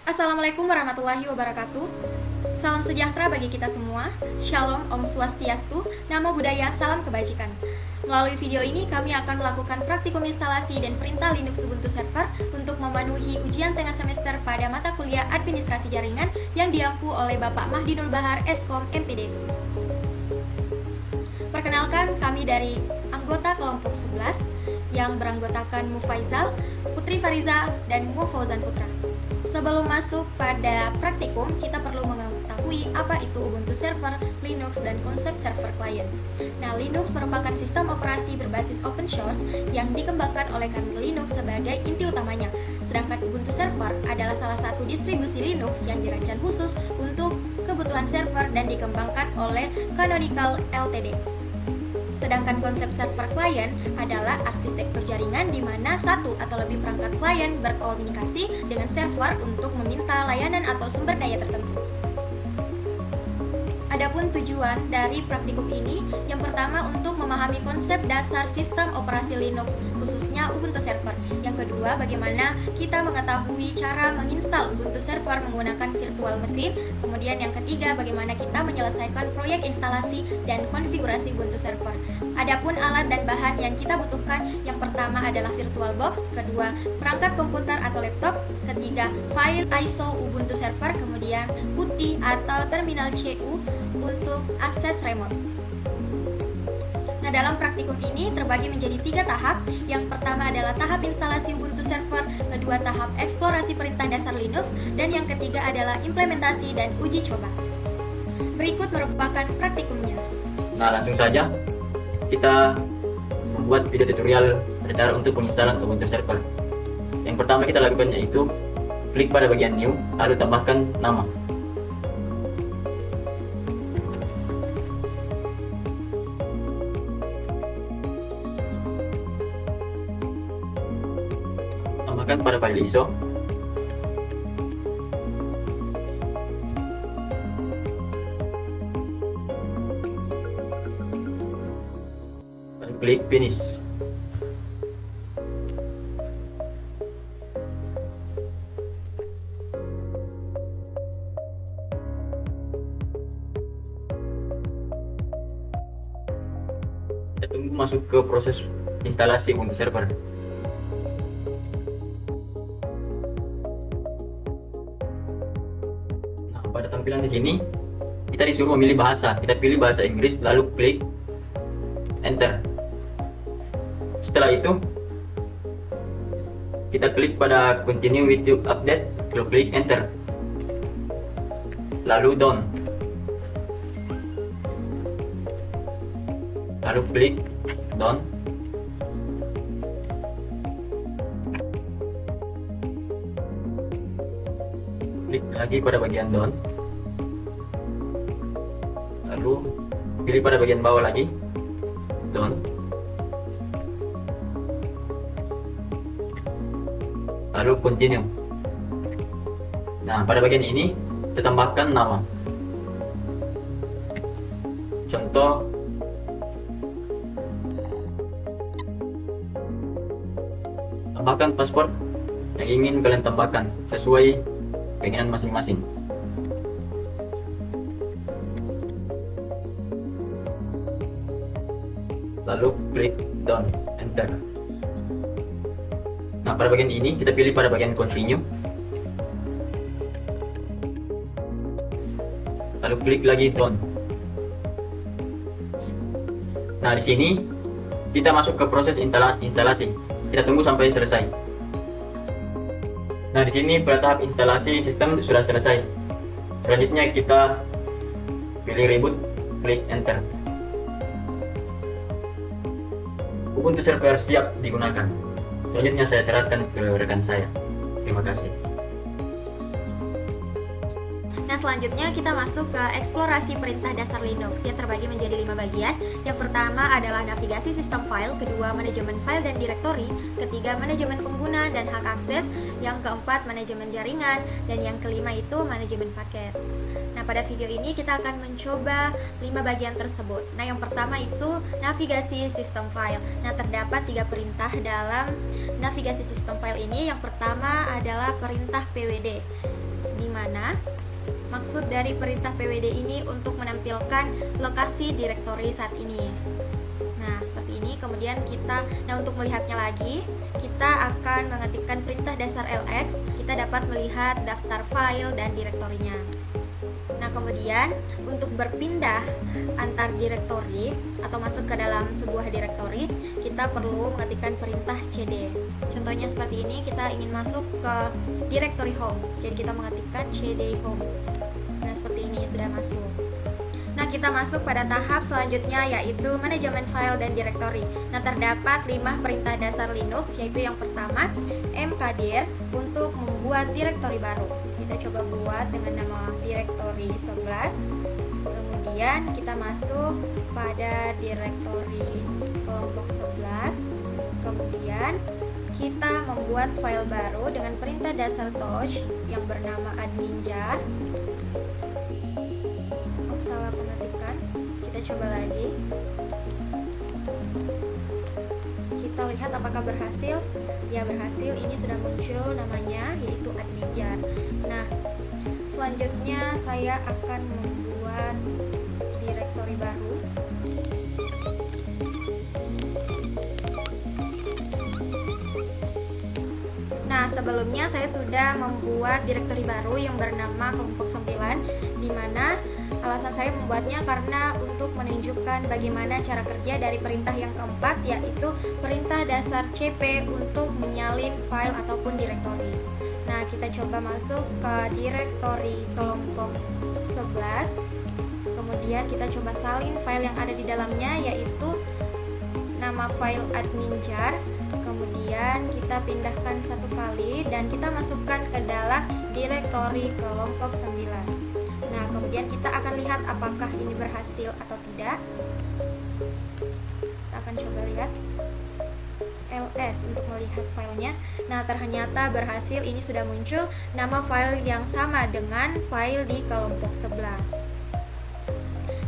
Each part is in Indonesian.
Assalamualaikum warahmatullahi wabarakatuh. Salam sejahtera bagi kita semua. Shalom, Om Swastiastu, Namo Buddhaya, salam kebajikan. Melalui video ini kami akan melakukan praktikum instalasi dan perintah Linux Ubuntu Server untuk memenuhi ujian tengah semester pada mata kuliah Administrasi Jaringan yang diampu oleh Bapak Mahdinul Bahar, Eskom, MPD. Perkenalkan, kami dari anggota kelompok 11 yang beranggotakan Mufaizal, Putri Fariza, dan Mufauzan Putra. Sebelum masuk pada praktikum, kita perlu mengetahui apa itu Ubuntu Server, Linux, dan konsep server client. Nah, Linux merupakan sistem operasi berbasis open source yang dikembangkan oleh kernel Linux sebagai inti utamanya. Sedangkan Ubuntu Server adalah salah satu distribusi Linux yang dirancang khusus untuk kebutuhan server dan dikembangkan oleh Canonical Ltd. Sedangkan konsep server client adalah arsitektur jaringan di mana satu atau lebih perangkat klien berkomunikasi dengan server untuk meminta layanan atau sumber daya tertentu. Adapun tujuan dari praktikum ini, yang pertama untuk memahami konsep dasar sistem operasi Linux, khususnya Ubuntu Server. Yang kedua, bagaimana kita mengetahui cara menginstal Ubuntu Server menggunakan virtual machine. Kemudian yang ketiga, bagaimana kita menyelesaikan proyek instalasi dan konfigurasi Ubuntu Server. Adapun alat dan bahan yang kita butuhkan, yang pertama adalah VirtualBox, kedua perangkat komputer atau laptop, ketiga file ISO Ubuntu Server, kemudian PuTTY atau terminal CU untuk akses remote. Nah, dalam praktikum ini terbagi menjadi 3 tahap. Yang pertama adalah tahap instalasi Ubuntu Server, kedua tahap eksplorasi perintah dasar Linux, dan yang ketiga adalah implementasi dan uji coba. Berikut merupakan praktikumnya. Nah, langsung saja kita membuat video tutorial cara untuk penginstalan Ubuntu Server. Yang pertama kita lakukan yaitu klik pada bagian New, lalu tambahkan nama. Tambahkan pada file ISO. Dan klik finish. Kita tunggu masuk ke proses instalasi Ubuntu Server. Pada tampilan di sini kita disuruh memilih bahasa. Kita pilih bahasa Inggris lalu klik enter. Setelah itu kita klik pada continue with your update lalu klik enter. Lalu done. Lalu klik done. Klik lagi pada bagian done, lalu pilih pada bagian bawah lagi done, lalu continue. Nah, pada bagian ini kita tambahkan nama, contoh tambahkan password yang ingin kalian tambahkan sesuai keinginan masing-masing. Lalu klik done, enter. Nah, pada bagian ini kita pilih pada bagian continue. Lalu klik lagi done. Nah, di sini kita masuk ke proses instalasi. Kita tunggu sampai selesai. Nah, di sini pada tahap instalasi sistem sudah selesai. Selanjutnya kita pilih reboot, klik enter. Ubuntu Server siap digunakan. Selanjutnya saya serahkan ke rekan saya. Terima kasih. Nah, selanjutnya kita masuk ke eksplorasi perintah dasar Linux yang terbagi menjadi 5 bagian. Yang pertama adalah navigasi sistem file, kedua manajemen file dan direktori, ketiga manajemen pengguna dan hak akses, yang keempat manajemen jaringan, dan yang kelima itu manajemen paket. Nah, pada video ini kita akan mencoba 5 bagian tersebut. Nah, yang pertama itu navigasi sistem file. Nah, terdapat 3 perintah dalam navigasi sistem file ini. Yang pertama adalah perintah pwd. mana maksud dari perintah pwd ini untuk menampilkan lokasi direktori saat ini. Nah, seperti ini. Kemudian untuk melihatnya lagi, kita akan mengetikkan perintah dasar lx. Kita dapat melihat daftar file dan direktorinya. Nah, kemudian untuk berpindah antar direktori atau masuk ke dalam sebuah direktori, kita perlu mengetikkan perintah cd. Contohnya seperti ini, kita ingin masuk ke direktori home. Jadi kita mengetikkan cd home. Nah, seperti ini sudah masuk. Nah, kita masuk pada tahap selanjutnya, yaitu manajemen file dan direktori. Nah, terdapat 5 perintah dasar Linux, yaitu yang pertama mkdir untuk membuat direktori baru. Kita coba buat dengan nama direktori 11. Kemudian kita masuk pada direktori kelompok 11. Kemudian kita membuat file baru dengan perintah dasar touch yang bernama adminjar. Salah pengetikan, kita coba lagi. Kita lihat apakah berhasil. Ya, berhasil. Ini sudah muncul namanya, yaitu adminjar. Nah, selanjutnya saya akan membuat direktori baru. Nah, sebelumnya saya sudah membuat direktori baru yang bernama kelompok 9, di mana alasan saya membuatnya karena untuk menunjukkan bagaimana cara kerja dari perintah yang keempat, yaitu perintah dasar cp untuk menyalin file ataupun direktori. Nah, kita coba masuk ke direktori kelompok 11. Kemudian kita coba salin file yang ada di dalamnya, yaitu nama file adminjar. Kemudian kita pindahkan satu kali dan kita masukkan ke dalam direktori kelompok 9. Nah, kemudian kita akan lihat apakah ini berhasil atau tidak. Kita akan coba lihat ls untuk melihat filenya. Nah, ternyata berhasil. Ini sudah muncul nama file yang sama dengan file di kelompok 11.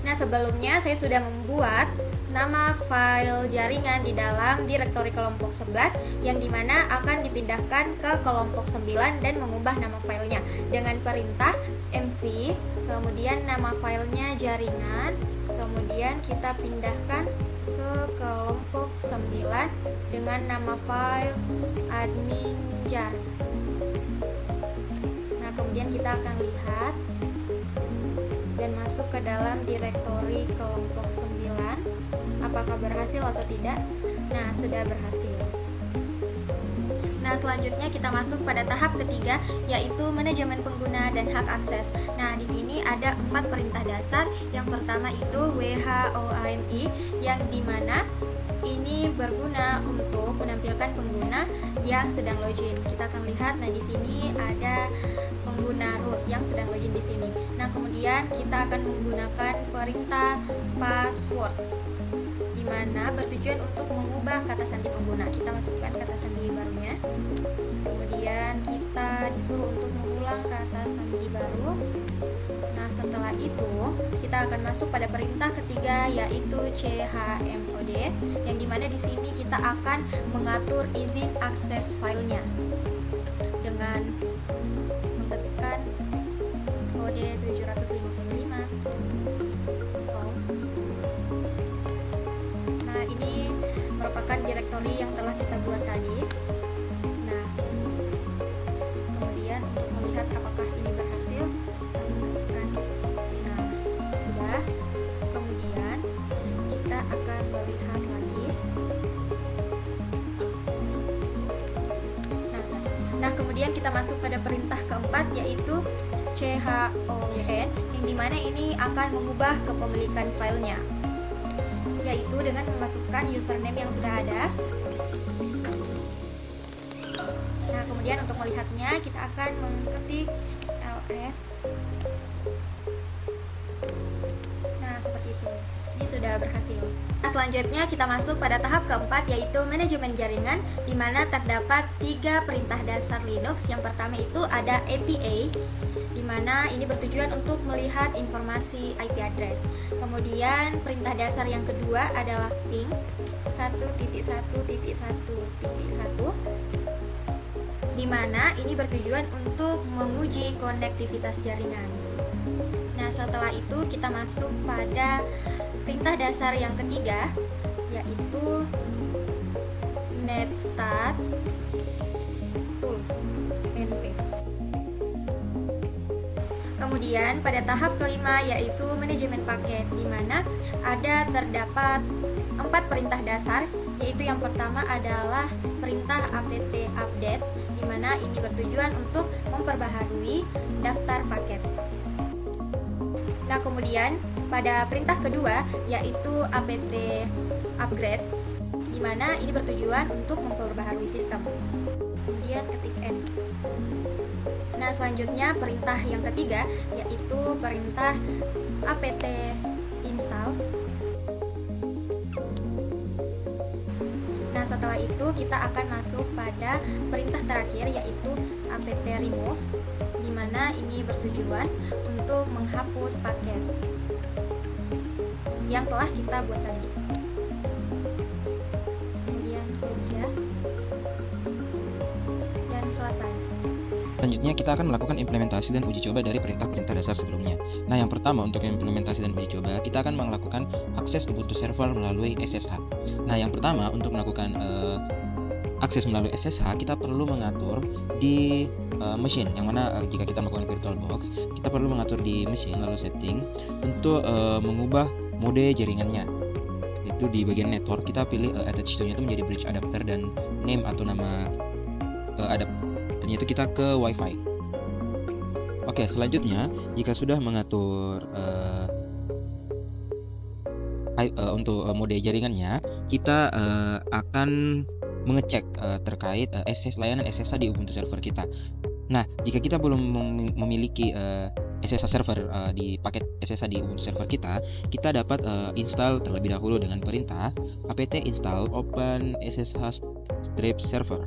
Nah, sebelumnya saya sudah membuat nama file jaringan di dalam direktori kelompok 11 yang dimana akan dipindahkan ke kelompok 9 dan mengubah nama filenya dengan perintah mv, kemudian nama filenya jaringan, kemudian kita pindahkan ke kelompok 9 dengan nama file adminjar. Nah, kemudian kita akan lihat dan masuk ke dalam direktori kelompok 9. Apakah berhasil atau tidak? Nah, sudah berhasil. Nah, selanjutnya kita masuk pada tahap ketiga, yaitu manajemen pengguna dan hak akses. Nah, di sini ada 4 perintah dasar. Yang pertama itu whoami, yang dimana ini berguna untuk menampilkan pengguna yang sedang login. Kita akan lihat. Nah, di sini ada pengguna root yang sedang login di sini. Nah, kemudian kita akan menggunakan perintah password, mana bertujuan untuk mengubah kata sandi pengguna. Kita masukkan kata sandi barunya. Kemudian kita disuruh untuk mengulang kata sandi baru. Nah, setelah itu kita akan masuk pada perintah ketiga, yaitu chmod, yang dimana di sini kita akan mengatur izin akses filenya dengan mengetikkan kode 755. Ini merupakan direktori yang telah kita buat tadi. Nah, kemudian untuk melihat apakah ini berhasil, nah, sudah. Kemudian kita akan melihat lagi. Nah, kemudian kita masuk pada perintah keempat, yaitu chon, yang dimana ini akan mengubah kepemilikan filenya, yaitu dengan memasukkan username yang sudah ada. Nah, kemudian untuk melihatnya kita akan mengetik ls. Nah, seperti itu. Ini sudah berhasil. Nah, selanjutnya kita masuk pada tahap keempat, yaitu manajemen jaringan, di mana terdapat 3 perintah dasar Linux. Yang pertama itu ada APA, di mana ini bertujuan untuk melihat informasi IP address. Kemudian perintah dasar yang kedua adalah ping 1.1.1.1. di mana ini bertujuan untuk menguji konektivitas jaringan. Nah, setelah itu kita masuk pada perintah dasar yang ketiga, yaitu netstart tool (NP). Kemudian pada tahap kelima yaitu manajemen paket, di mana terdapat 4 perintah dasar, yaitu yang pertama adalah perintah apt update, di mana ini bertujuan untuk memperbaharui daftar paket. Nah, kemudian pada perintah kedua yaitu apt upgrade, di mana ini bertujuan untuk memperbaharui sistem. Kemudian ketik N. Nah, selanjutnya perintah yang ketiga yaitu perintah apt install. Nah, setelah itu kita akan masuk pada perintah terakhir yaitu apt remove, di mana ini bertujuan untuk menghapus paket yang telah kita buat tadi. Kemudian klik ya, dan selesai. Selanjutnya kita akan melakukan implementasi dan uji coba dari perintah-perintah dasar sebelumnya. Nah, yang pertama untuk implementasi dan uji coba, kita akan melakukan akses Ubuntu Server melalui SSH. Nah, yang pertama untuk melakukan akses melalui SSH, kita perlu mengatur di machine, yang mana jika kita melakukan VirtualBox, kita perlu mengatur di machine lalu setting untuk mengubah mode jaringannya. Itu di bagian network kita pilih attach to-nya itu menjadi bridge adapter dan name atau nama adapternya itu kita ke WiFi. Oke, selanjutnya jika sudah mengatur untuk mode jaringannya, kita akan mengecek terkait layanan SSH di Ubuntu server kita. Nah, jika kita belum memiliki SSH server di paket SSH di Ubuntu server kita dapat install terlebih dahulu dengan perintah apt install open ssh strip server.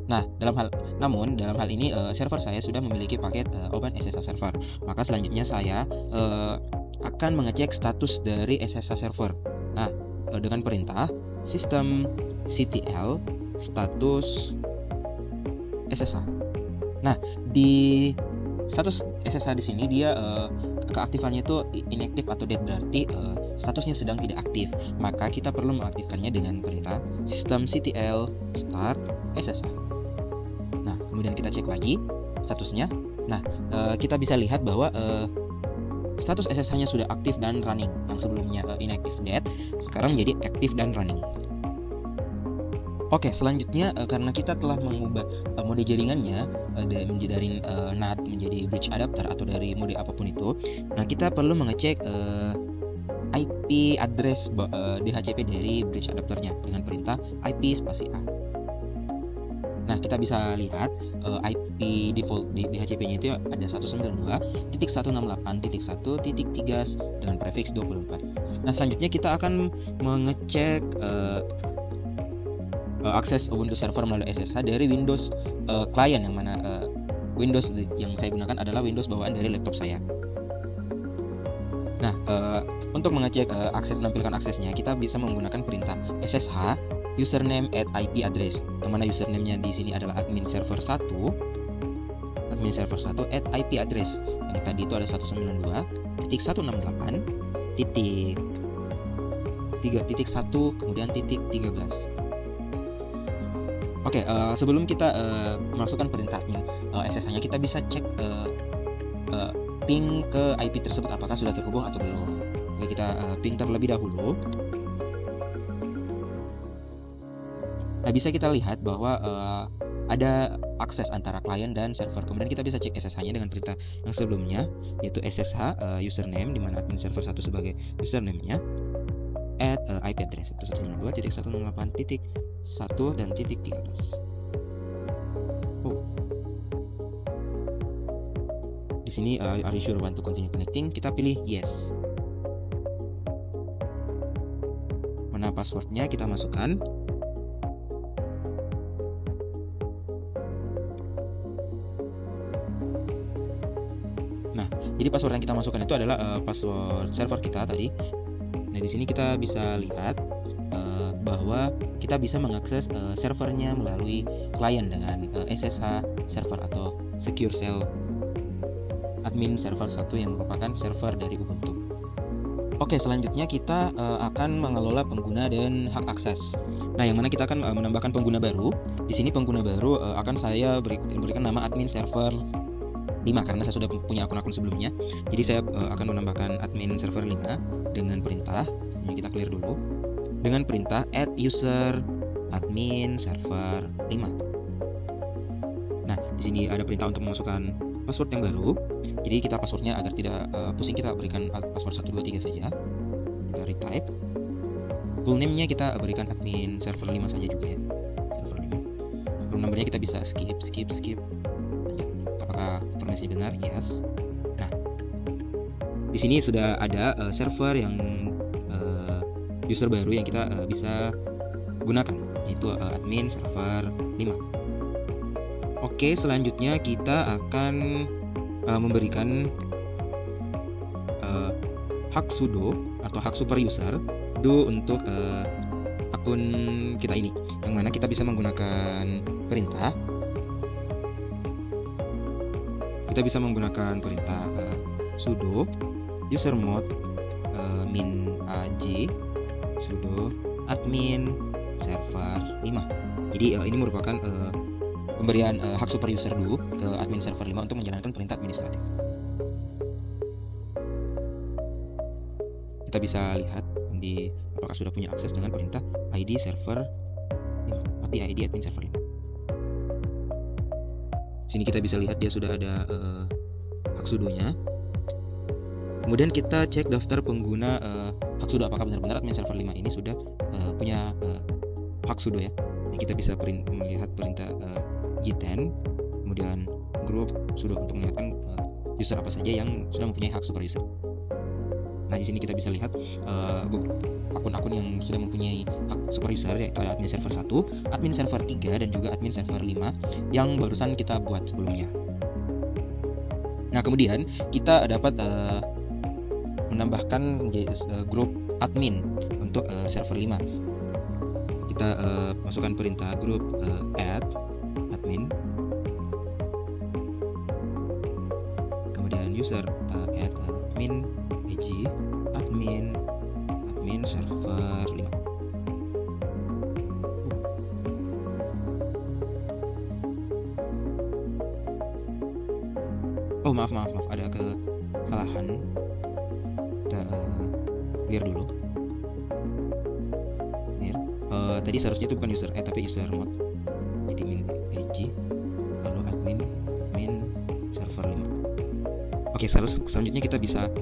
Nah, dalam hal ini server saya sudah memiliki paket open SSH server. Maka selanjutnya saya akan mengecek status dari SSH server. Nah, dengan perintah systemctl status SSH. Nah, di status SSH di sini dia keaktifannya itu inactive atau dead, berarti statusnya sedang tidak aktif. Maka kita perlu mengaktifkannya dengan perintah systemctl start SSH. Nah, kemudian kita cek lagi statusnya. Nah, kita bisa lihat bahwa status SSH-nya sudah aktif dan running. Yang sebelumnya inactive dead, sekarang menjadi aktif dan running. Oke, selanjutnya karena kita telah mengubah mode jaringannya dari NAT menjadi bridge adapter atau dari mode apapun itu, nah kita perlu mengecek IP address DHCP dari bridge adapternya dengan perintah IP spasi A. Nah, kita bisa lihat IP default di DHCP-nya itu ada 192.168.1.3 dengan prefix 24. Nah, selanjutnya kita akan mengecek akses Ubuntu server melalui SSH dari Windows client, yang mana Windows yang saya gunakan adalah Windows bawaan dari laptop saya. Nah, untuk mengecek akses menampilkan aksesnya, kita bisa menggunakan perintah SSH username at IP address, yang mana username-nya di sini adalah admin server 1 at IP address, yang tadi itu ada 192.168.3.1 kemudian .13. Oke, sebelum kita memasukkan perintah admin SSH-nya, kita bisa cek ping ke IP tersebut apakah sudah terhubung atau belum. Oke, kita ping terlebih dahulu. Nah, bisa kita lihat bahwa ada akses antara klien dan server. Kemudian kita bisa cek SSH-nya dengan perintah yang sebelumnya, yaitu SSH username, di mana admin server 1 sebagai username-nya, at IP address 192.168.1 dan .13. Di sini are you sure want to continue connecting? Kita pilih yes. Mana passwordnya kita masukkan. Nah, jadi password yang kita masukkan itu adalah password server kita tadi. Nah, di sini kita bisa lihat bahwa kita bisa mengakses servernya melalui klien dengan SSH server atau Secure Shell admin server 1 yang merupakan server dari Ubuntu. Oke, selanjutnya kita akan mengelola pengguna dan hak akses. Nah, yang mana kita akan menambahkan pengguna baru. Di sini pengguna baru akan saya berikan nama admin server 5 karena saya sudah punya akun-akun sebelumnya. Jadi saya akan menambahkan admin server 5 dengan perintah. Ini kita clear dulu. Dengan perintah add user admin server 5. Nah, di sini ada perintah untuk memasukkan password yang baru. Jadi kita passwordnya agar tidak pusing, kita berikan password 123 saja. Kita retype. Full name-nya kita berikan admin server 5 saja juga ya. Server 5. Room number-nya kita bisa skip. Lanjut. Apakah informasi benar? Yes. Nah, di sini sudah ada server yang user baru yang kita bisa gunakan, yaitu admin server 5. Oke, selanjutnya kita akan memberikan hak sudo atau hak super user do untuk akun kita ini, yang mana kita bisa menggunakan perintah. Kita bisa menggunakan perintah sudo usermod min aj sudo admin server 5. Jadi ini merupakan pemberian hak super user dulu ke admin server 5 untuk menjalankan perintah administratif. Kita bisa lihat di apakah sudah punya akses dengan perintah id server 5 atau id admin server 5. Sini kita bisa lihat dia sudah ada hak sudonya. Kemudian kita cek daftar pengguna hak sudo, apakah benar-benar admin server 5 ini sudah punya hak sudo ya. Jadi kita bisa melihat perintah G10, kemudian group sudo untuk melihatkan user apa saja yang sudah mempunyai hak super user. Nah, di sini kita bisa lihat akun-akun yang sudah mempunyai hak super user, yaitu admin server 1, admin server 3, dan juga admin server 5 yang barusan kita buat sebelumnya. Nah, kemudian kita dapat menambahkan grup admin untuk server 5. Kita masukkan perintah grup add admin, kemudian user add admin admin server 5. Oh, maaf, ada kesalahan. Kita clear dulu. Tadi seharusnya itu bukan user tapi user mod. Jadi min aj lalu admin server 5. Oke, selanjutnya kita bisa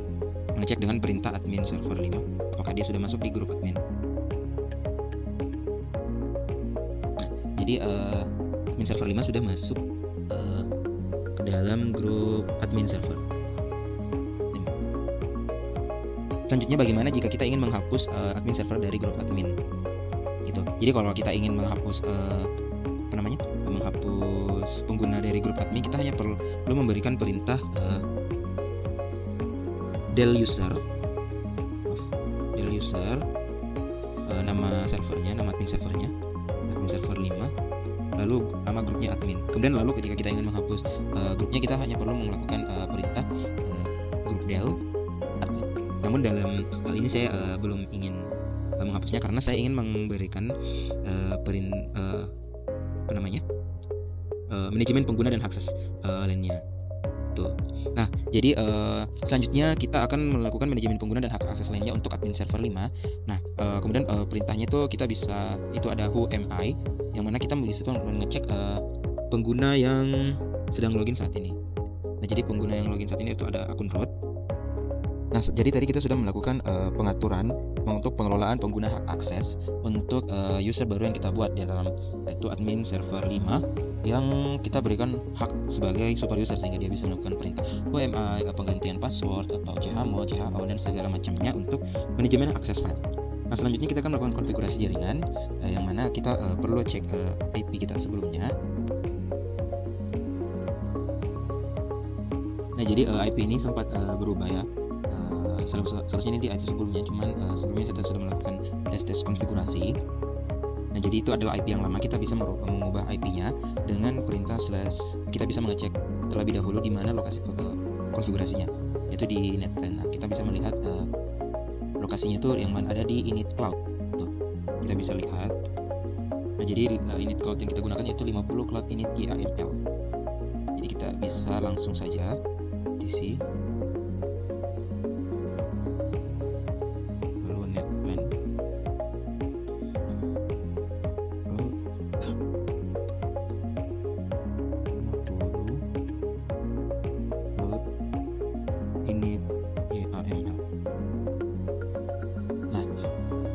mengecek dengan perintah admin server 5 apakah dia sudah masuk di grup admin. Nah, jadi admin server 5 sudah masuk ke dalam grup admin server 5. Selanjutnya bagaimana jika kita ingin menghapus admin server dari grup admin? Gitu. Jadi kalau kita ingin menghapus menghapus pengguna dari grup admin, kita hanya perlu memberikan perintah del user nama servernya, nama admin servernya, admin server 5, lalu nama grupnya admin. Kemudian lalu ketika kita ingin menghapus grupnya, kita hanya perlu melakukan perintah grup del admin. Namun dalam hal ini saya belum ingin menghapusnya karena saya ingin memberikan manajemen pengguna dan akses lainnya. Tuh. Nah, jadi selanjutnya kita akan melakukan manajemen pengguna dan hak akses lainnya untuk admin server 5. Nah, kemudian perintahnya itu kita bisa, itu ada who am I, yang mana kita bisa mengecek pengguna yang sedang login saat ini. Nah, jadi pengguna yang login saat ini itu ada akun root. Nah, jadi tadi kita sudah melakukan pengaturan untuk pengelolaan pengguna hak akses untuk user baru yang kita buat di dalam, yaitu admin server 5 yang kita berikan hak sebagai super user sehingga dia bisa melakukan perintah OMI, penggantian password atau chmod, chao dan segala macamnya untuk manajemen akses file. Nah, selanjutnya kita akan melakukan konfigurasi jaringan yang mana kita perlu cek IP kita sebelumnya. Nah, jadi IP ini sempat berubah ya. Seharusnya ini di IP sebelumnya, cuman sebelumnya kita sudah melakukan tes konfigurasi. Nah, jadi itu adalah IP yang lama. Kita bisa mengubah IP-nya dengan perintah / kita bisa mengecek terlebih dahulu di mana lokasi konfigurasinya, yaitu di netplan. Nah, kita bisa melihat lokasinya itu yang mana ada di init cloud. Tuh, kita bisa lihat. Nah, jadi init cloud yang kita gunakan yaitu 50 cloud init YAML. Jadi kita bisa langsung saja DC lalu netplan load init YAML. Nah,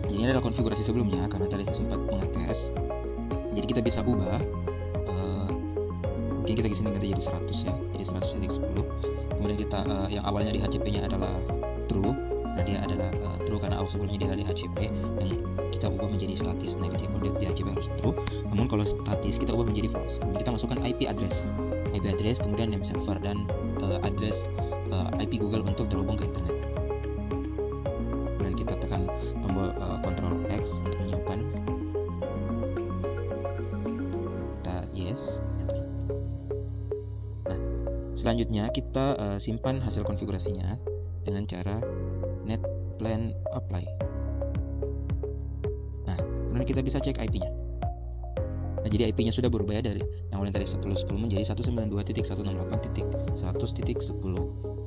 ini adalah konfigurasi sebelumnya karena tadi saya sempat mengetes. Jadi kita bisa ubah, mungkin kita kesini ganti jadi 100 ya, jadi 100.10. Kemudian kita yang awalnya di HCP-nya adalah true. Nah, dia adalah true karena sebelumnya dia ada di HCP, yang kita ubah menjadi statis negatif. Kalau di HCP harus true. Namun kalau statis kita ubah menjadi false. Kemudian kita masukkan IP address, kemudian name server dan address IP Google untuk terhubung ke internet. Kemudian kita tekan tombol Ctrl X untuk menyimpan. Kita yes, enter. Nah, selanjutnya kita simpan hasil konfigurasinya dengan cara netplan apply. Nah, kemudian kita bisa cek IP-nya. Nah, jadi IP-nya sudah berubah ya, dari yang awalnya tadi 10.10 menjadi 192.168.100.10.